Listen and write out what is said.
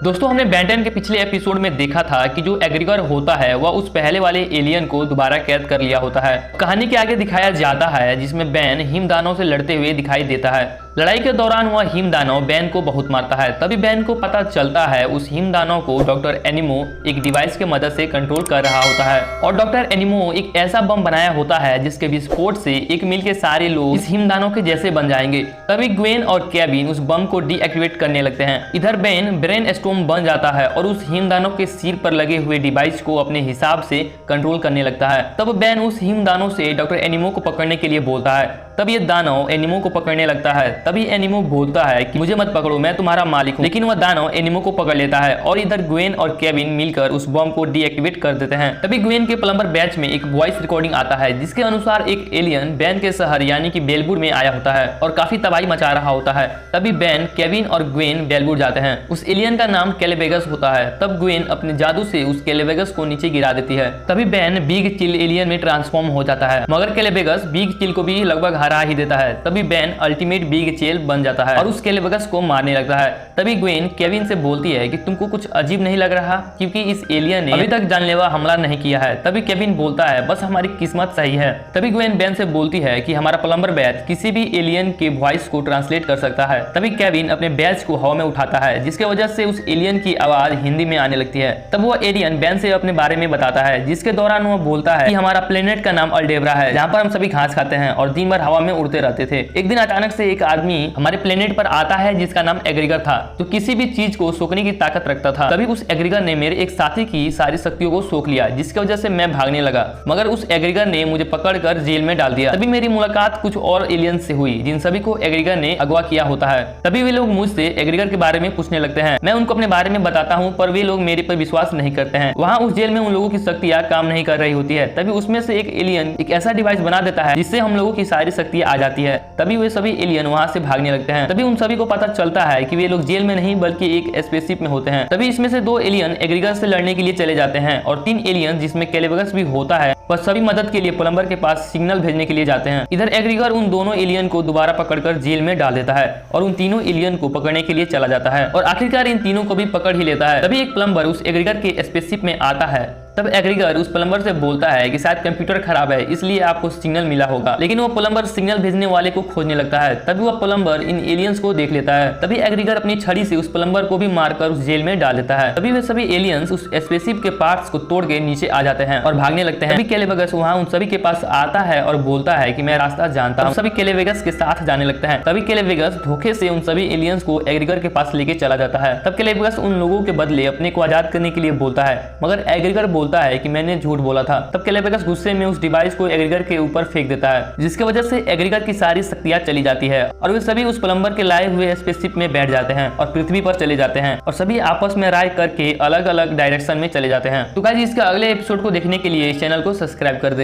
दोस्तों हमने बेन 10 के पिछले एपिसोड में देखा था कि जो एग्रीगर होता है वह उस पहले वाले एलियन को दोबारा कैद कर लिया होता है। कहानी के आगे दिखाया जाता है जिसमें बेन हिमदानों से लड़ते हुए दिखाई देता है। लड़ाई के दौरान वह हिमदानव बेन को बहुत मारता है। तभी बेन को पता चलता है उस हिमदानव को डॉक्टर एनिमो एक डिवाइस के मदद से कंट्रोल कर रहा होता है और डॉक्टर एनिमो एक ऐसा बम बनाया होता है जिसके विस्फोट से एक मिल के सारे लोग इस हिमदानव के जैसे बन जाएंगे। तभी ग्वेन और केविन उस बम को डीएक्टिवेट करने लगते हैं। इधर बेन ब्रेन स्टॉर्म बन जाता है और उस हिमदानव के सिर पर लगे हुए डिवाइस को अपने हिसाब से कंट्रोल करने लगता है। तब बेन उस हिमदानव से डॉक्टर एनिमो को पकड़ने के लिए बोलता है। तब ये दानव एनिमो को पकड़ने लगता है। तभी एनिमो बोलता है कि मुझे मत पकड़ो, मैं तुम्हारा मालिक हूँ। लेकिन वह दानव एनिमो को पकड़ लेता है और इधर ग्वेन और केविन मिलकर उस बम को डीएक्टिवेट कर देते हैं। तभी ग्वेन के प्लम्बर बैच में एक वॉइस रिकॉर्डिंग आता है जिसके अनुसार एक एलियन बेन के शहर यानी कि बेलबुर में आया होता है और काफी तबाही मचा रहा होता है। तभी बेन, केविन और ग्वेन बेलबुर जाते हैं। उस एलियन का नाम केलेवेगस होता है। तब ग्वेन अपने जादू से उस केलेवेगस को नीचे गिरा देती है। तभी बेन बिग चिल एलियन में ट्रांसफॉर्म हो जाता है, मगर केलेवेगस बिग चिल को भी लगभग हरा ही देता है। तभी बेन अल्टीमेट बिग चिल बन जाता है और उस केलेवेगस को मारने लगता है। तभी ग्वेन केविन से बोलती है कि तुमको कुछ अजीब नहीं लग रहा क्योंकि इस एलियन ने अभी तक जानलेवा हमला नहीं किया है। तभी केविन बोलता है बस हमारी किस्मत सही है। तभी ग्वेन बेन से बोलती है कि हमारा प्लम्बर बैच किसी भी एलियन के वॉइस को ट्रांसलेट कर सकता है। तभी केविन अपने बैच को हवा में उठाता है जिसके वजह से उस एलियन की आवाज हिंदी में आने लगती है। तब वो एलियन बेन से अपने बारे में बताता है जिसके दौरान वो बोलता है कि हमारा प्लेनेट का नाम अल्डेब्रा है जहाँ पर हम सभी घास खाते हैं और दिन भर हवा में उड़ते रहते थे। एक दिन अचानक से एक आदमी हमारे प्लेनेट पर आता है जिसका नाम एग्रीगर था, जो किसी भी चीज को सोखने की ताकत रखता था। तभी उस एग्रीगर ने मेरे एक साथी की सारी शक्तियों को सोख लिया जिसकी वजह से मैं भागने लगा, मगर उस एग्रीगर ने मुझे पकड़कर जेल में डाल दिया। तभी मेरी मुलाकात कुछ और एलियन से हुई जिन सभी को एग्रीगर ने अगवा किया होता है। तभी वे लोग मुझसे एग्रीगर के बारे में पूछने लगते हैं। मैं उनको अपने बारे में बताता हूँ पर वे लोग मेरे पर विश्वास नहीं करते हैं। वहाँ उस जेल में उन लोगों की शक्तियाँ काम नहीं कर रही होती है। तभी उसमें से एक एलियन एक ऐसा डिवाइस बना देता है जिससे हम लोगों की सारी शक्तियाँ आ जाती है। तभी वे सभी एलियन वहाँ से भागने लगते हैं। तभी उन सभी को पता चलता है कि वे लोग जेल में नहीं बल्कि एक स्पेसशिप में होते हैं। तभी इसमें से 2 एलियन एग्रीगर से लड़ने के लिए चले जाते हैं और 3 एलियन जिसमें केलेवेगस भी होता है वह सभी मदद के लिए प्लम्बर के पास सिग्नल भेजने के लिए जाते हैं। इधर एग्रीगर उन दोनों एलियन को दोबारा पकड़कर जेल में डाल देता है और उन तीनों एलियन को पकड़ने के लिए चला जाता है और आखिरकार इन तीनों को भी पकड़ ही लेता है। तभी एक प्लम्बर उस एग्रीगर के स्पेसशिप में आता है। तब एग्रीगर उस प्लम्बर से बोलता है कि शायद कंप्यूटर खराब है इसलिए आपको सिग्नल मिला होगा, लेकिन वो प्लम्बर सिग्नल भेजने वाले को खोजने लगता है। तभी वह प्लम्बर इन एलियंस को देख लेता है। तभी एग्रीगर अपनी छड़ी से उस प्लम्बर को भी मारकर उस जेल में डाल देता है। तभी वे सभी एलियंस उस स्पेसशिप के पार्ट्स को तोड़ के नीचे आ जाते हैं और भागने लगते हैं। तभी केलेवेगस वहाँ उन सभी के पास आता है और बोलता है कि मैं रास्ता जानता हूँ। सभी केलेवेगस के साथ जाने लगते हैं। तभी केलेवेगस धोखे से उन सभी एलियंस को एग्रीगर के पास लेके चला जाता है। तब केलेवेगस उन लोगों के बदले अपने को आजाद करने के लिए बोलता है, मगर एग्रीगर बोलता है कि मैंने झूठ बोला था। तब केलेवेगस गुस्से में उस डिवाइस को एग्रीगर के ऊपर फेंक देता है जिसकी वजह से एग्रीगर की सारी शक्तियां चली जाती है और वे सभी उस प्लम्बर के लाए हुए स्पेसशिप में बैठ जाते हैं और पृथ्वी पर चले जाते हैं और सभी आपस में राय करके अलग अलग डायरेक्शन में चले जाते हैं। तो गाइस इसका अगले एपिसोड को देखने के लिए इस चैनल को सब्सक्राइब कर दे।